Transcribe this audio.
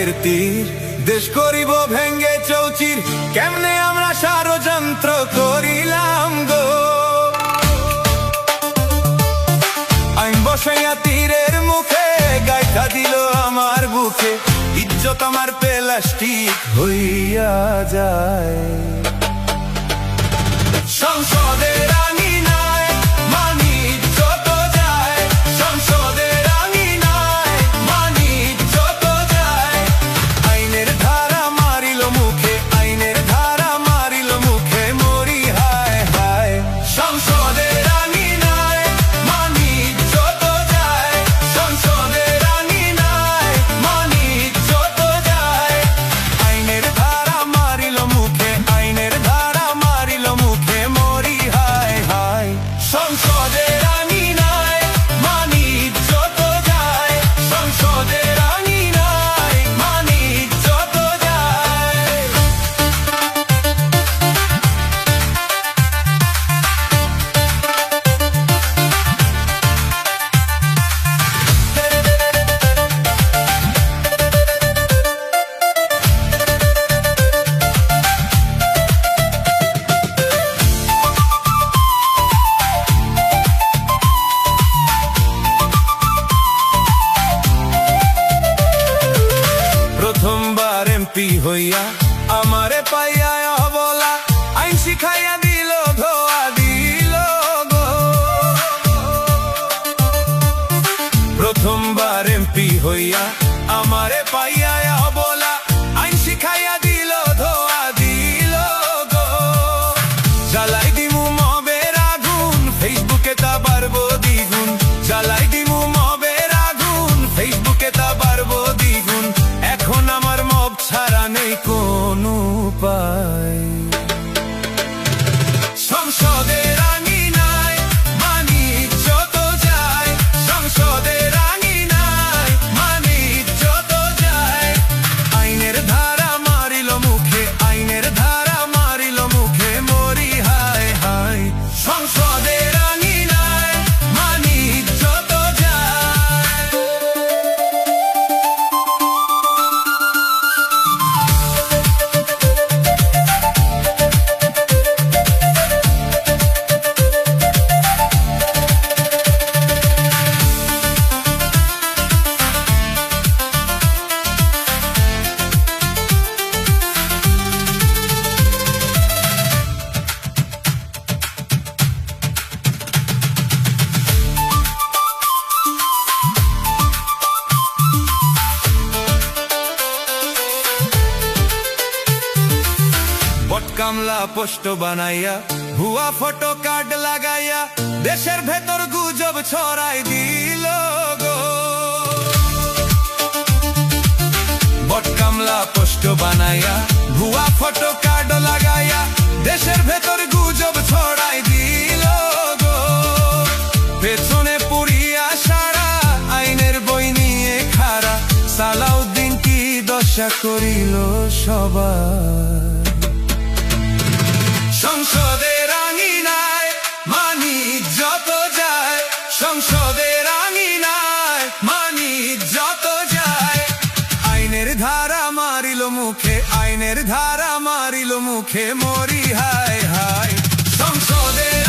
বুকের তীর, দেশ করিব ভেঙ্গে চৌচির, কেমনে আমরা ষড়যন্ত্র করিলাম গো। আইন বসাইয়া তীরের মুখে গাইথা দিল আমার বুকে, ইজ্জত আমার প্লাস্টিক হইয়া যায়। সংসদের আঙিনায় মানি যত যায়, সংসদের আঙিনায় মানি যত যায়। আইনের ধারা মারিল মুখে, আইনের ধারা মারিল মুখে, মরি হায় হায়। সংসদের আঙিনায় মানি যত যায়, সংসদের আঙিনায় মানি যত যায়। আইনের ধারা মারিল মুখে, আইনের ধারা মারিল মুখে, মরি হায় হায়। সংসদের আঙিনায় মানি যত যায়, সংসদের আঙিনায় মানি যত যায়। প্রথমবার এমপি হইয়া আমারে পাইয়া অবলা, আইন শিখাইয়া দিল ধোয়া দিল গো। প্রথমবার এমপি হইয়া আমারে পাইয়া অবলা, আইন শিখাইয়া দিল ধোয়া দিল গো। জ্বালাই দিমু মবের আগুন, ফেসবুকে তা বাড়বো দ্বিগুণ। জ্বালাই দিমু মবের আগুন, ফেসবুকে তা বাড়বো দ্বিগুণ। এখন আমার মব ছাড়া নেই কোন উপায়। সংসদের আঙিনায় মানি যত যায়, সংসদের আঙিনায় মানি যত যায়। আইনের ধারা মারিল মুখে, আইনের ধারা মারিল মুখে, মরি হায় হায়। সংসদের আঙিনায় মানি যত যায়। কামলা পোস্ট বানাইয়া, ভুয়া ফটো কার্ড লাগাইয়া, দেশের ভেতর গুজব ছড়াই দিল গো। বট কামলা পোস্ট বানাইয়া, ভুয়া ফটো কার্ড লাগাইয়া, দেশের ভেতর গুজব ছড়াই দিল গো। পেছনে পুরিয়া সারা, আইনের বই নিয়ে খাড়া, সালাউদ্দিন কি দশা করিল সবার। সংসদের আঙিনায় মানি যত যায়, সংসদের আঙিনায় মানি যত যায়। আইনের ধারা মারিল মুখে, আইনের ধারা মারিল মুখে, মরি হায় হায়। সংসদের